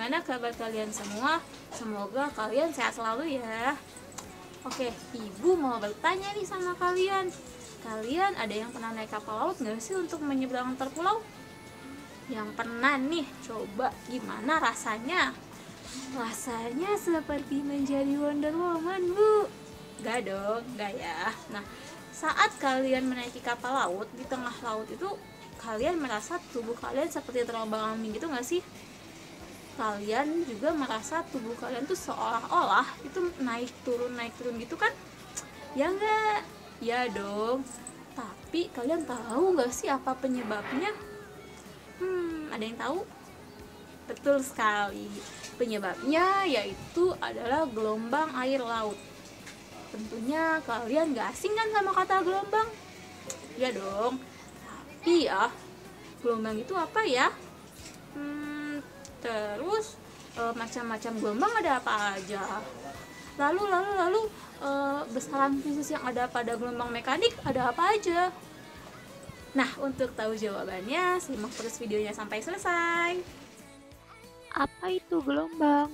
gimana kabar kalian semua? Semoga kalian sehat selalu ya. Oke, ibu mau bertanya nih sama kalian. Kalian ada yang pernah naik kapal laut nggak sih untuk menyeberang antar pulau? Yang pernah nih, coba gimana rasanya? Rasanya seperti menjadi Wonder Woman, Bu. Gak dong, gak ya. Nah, saat kalian menaiki kapal laut di tengah laut itu, kalian merasa tubuh kalian seperti terombang-ambing gitu gak sih? Kalian juga merasa tubuh kalian tuh seolah-olah itu naik turun gitu kan? Ya enggak? Ya dong. Tapi kalian tahu gak sih apa penyebabnya? Ada yang tahu? Betul sekali. Penyebabnya yaitu adalah gelombang air laut. Tentunya kalian gak asing kan sama kata gelombang? Ya dong. Tapi ya, gelombang itu apa ya? Terus macam-macam gelombang ada apa aja? Lalu besaran fisis yang ada pada gelombang mekanik ada apa aja? Nah, untuk tahu jawabannya, simak terus videonya sampai selesai. Apa itu gelombang?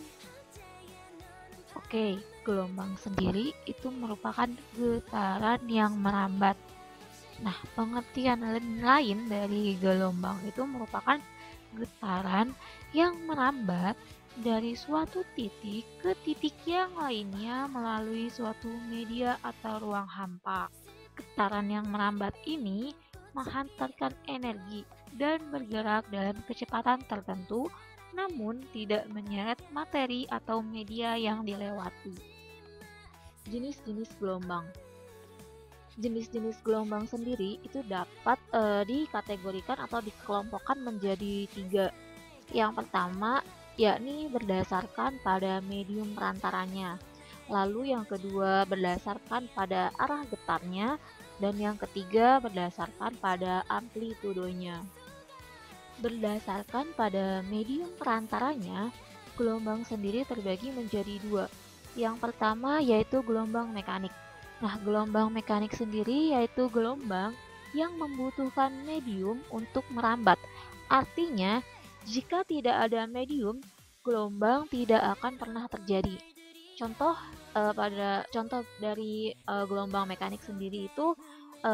Oke, gelombang sendiri itu merupakan getaran yang merambat. Nah, pengertian lain dari gelombang itu merupakan getaran yang merambat dari suatu titik ke titik yang lainnya melalui suatu media atau ruang hampa. Getaran yang merambat ini menghantarkan energi dan bergerak dalam kecepatan tertentu, namun tidak menyeret materi atau media yang dilewati. Jenis-jenis gelombang. Jenis-jenis gelombang sendiri itu dapat dikategorikan atau dikelompokkan menjadi 3. Yang pertama yakni berdasarkan pada medium perantaranya. Lalu yang kedua berdasarkan pada arah getarnya, dan yang ketiga berdasarkan pada amplitudonya. Berdasarkan pada medium perantaranya, gelombang sendiri terbagi menjadi 2. Yang pertama yaitu gelombang mekanik. Nah, gelombang mekanik sendiri yaitu gelombang yang membutuhkan medium untuk merambat. Artinya, jika tidak ada medium, gelombang tidak akan pernah terjadi. Contoh dari gelombang mekanik sendiri itu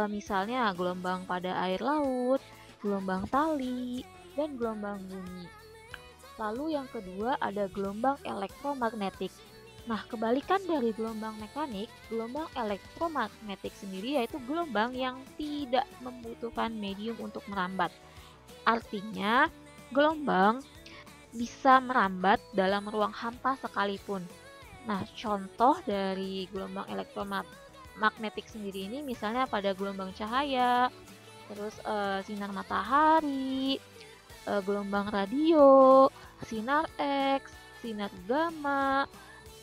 misalnya gelombang pada air laut, gelombang tali, dan gelombang bumi. Lalu yang kedua ada gelombang elektromagnetik. Nah, kebalikan dari gelombang mekanik, gelombang elektromagnetik sendiri yaitu gelombang yang tidak membutuhkan medium untuk merambat. Artinya, gelombang bisa merambat dalam ruang hampa sekalipun. Nah, contoh dari gelombang elektromagnetik sendiri ini misalnya pada gelombang cahaya, terus sinar matahari, gelombang radio, sinar X, sinar gamma,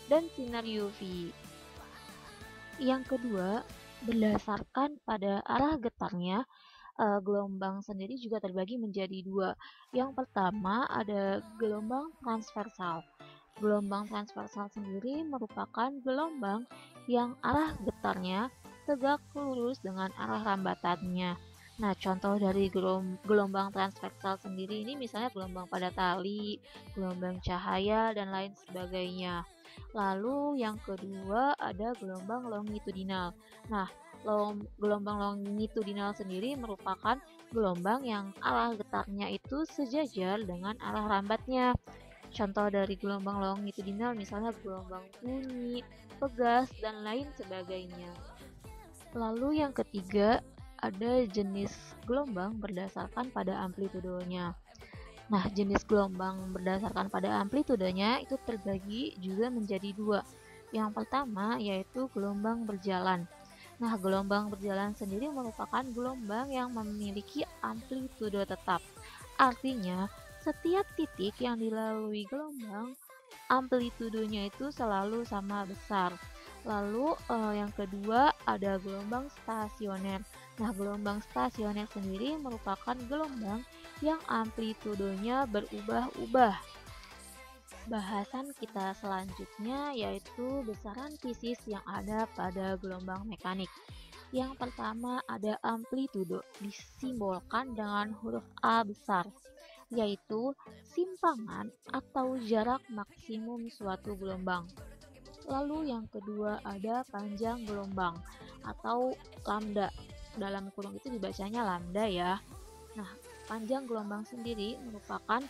dan sinar UV. Yang kedua, berdasarkan pada arah getarnya, gelombang sendiri juga terbagi menjadi 2. Yang pertama ada gelombang transversal. Gelombang transversal sendiri merupakan gelombang yang arah getarnya tegak lurus dengan arah rambatannya. Nah, contoh dari gelombang transversal sendiri ini misalnya gelombang pada tali, gelombang cahaya, dan lain sebagainya. Lalu yang kedua ada gelombang longitudinal. Nah, gelombang longitudinal sendiri merupakan gelombang yang arah getarnya itu sejajar dengan arah rambatnya. Contoh dari gelombang longitudinal misalnya gelombang bunyi, pegas, dan lain sebagainya. Lalu yang ketiga ada jenis gelombang berdasarkan pada amplitudonya. Nah, jenis gelombang berdasarkan pada amplitudenya itu terbagi juga menjadi 2. Yang pertama yaitu gelombang berjalan. Nah, gelombang berjalan sendiri merupakan gelombang yang memiliki amplitudo tetap. Artinya, setiap titik yang dilalui gelombang, amplitudonya itu selalu sama besar. Lalu yang kedua ada gelombang stasioner. Nah, gelombang stasioner sendiri merupakan gelombang yang amplitudonya berubah-ubah. Bahasan kita selanjutnya yaitu besaran fisis yang ada pada gelombang mekanik. Yang pertama ada amplitudo, disimbolkan dengan huruf A besar. yaitu simpangan atau jarak maksimum suatu gelombang. Lalu yang kedua ada panjang gelombang atau lambda. Dalam kurung itu dibacanya lambda ya. Nah, panjang gelombang sendiri merupakan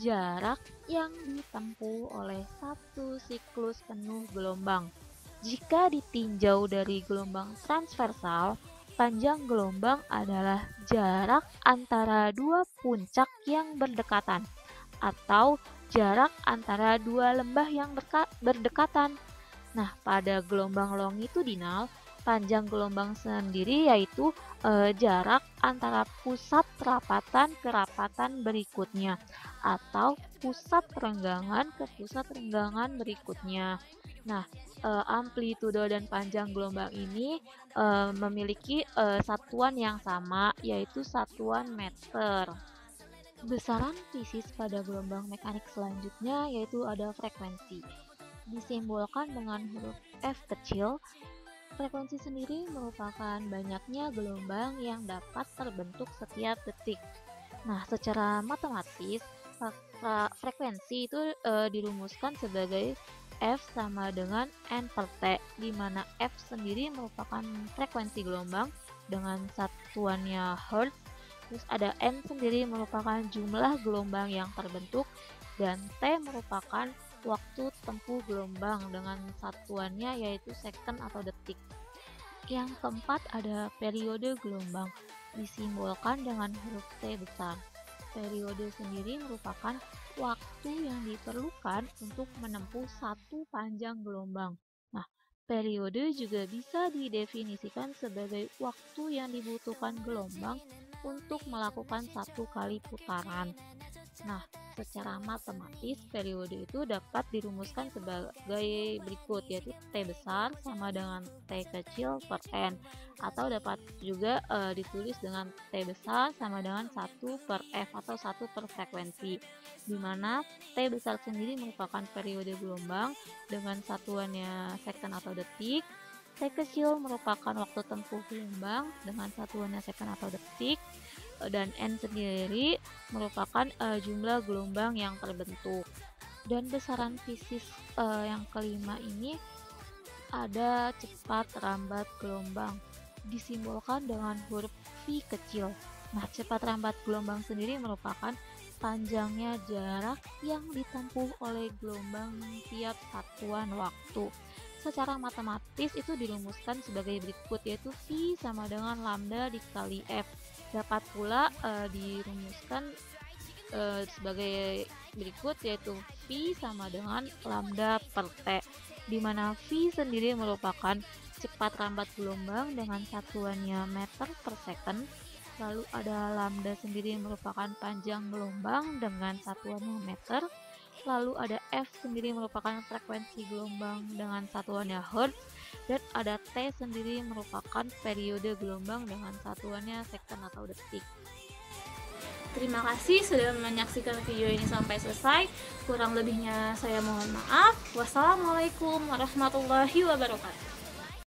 jarak yang ditempuh oleh satu siklus penuh gelombang. Jika ditinjau dari gelombang transversal, panjang gelombang adalah jarak antara dua puncak yang berdekatan atau jarak antara dua lembah yang berdekatan. Nah, pada gelombang longitudinal, panjang gelombang sendiri yaitu jarak antara pusat rapatan ke rapatan berikutnya atau pusat renggangan ke pusat renggangan berikutnya. Nah, amplitudo dan panjang gelombang ini memiliki satuan yang sama, yaitu satuan meter. Besaran fisis pada gelombang mekanik selanjutnya yaitu ada frekuensi. Disimbolkan dengan huruf F kecil. Frekuensi sendiri merupakan banyaknya gelombang yang dapat terbentuk setiap detik. Nah, secara matematis, frekuensi itu dirumuskan sebagai F sama dengan N per T, di mana F sendiri merupakan frekuensi gelombang dengan satuannya Hertz. Terus ada N sendiri merupakan jumlah gelombang yang terbentuk, dan T merupakan waktu tempuh gelombang dengan satuannya yaitu second atau detik. Yang keempat ada periode gelombang, disimbolkan dengan huruf T besar. Periode sendiri merupakan waktu yang diperlukan untuk menempuh satu panjang gelombang. Nah, periode juga bisa didefinisikan sebagai waktu yang dibutuhkan gelombang untuk melakukan satu kali putaran. Nah, secara matematis periode itu dapat dirumuskan sebagai berikut, yaitu T besar sama dengan T kecil per N, atau dapat juga ditulis dengan T besar sama dengan 1 per F atau 1 per frekuensi, di mana T besar sendiri merupakan periode gelombang dengan satuannya second atau detik. T kecil merupakan waktu tempuh gelombang dengan satuannya second atau detik, dan N sendiri merupakan jumlah gelombang yang terbentuk. Dan besaran fisis yang kelima ini ada cepat rambat gelombang, disimbolkan dengan huruf V kecil. Nah, cepat rambat gelombang sendiri merupakan panjangnya jarak yang ditempuh oleh gelombang tiap satuan waktu. Secara matematis itu dirumuskan sebagai berikut, yaitu V sama dengan lambda dikali F. Dapat pula dirumuskan sebagai berikut, yaitu V sama dengan lambda per T, di mana V sendiri merupakan cepat rambat gelombang dengan satuannya meter per second. Lalu ada lambda sendiri merupakan panjang gelombang dengan satuannya meter. Lalu ada F sendiri merupakan frekuensi gelombang dengan satuannya Hertz, dan ada T sendiri merupakan periode gelombang dengan satuannya second atau detik. Terima kasih sudah menyaksikan video ini sampai selesai. Kurang lebihnya saya mohon maaf. Wassalamualaikum warahmatullahi wabarakatuh.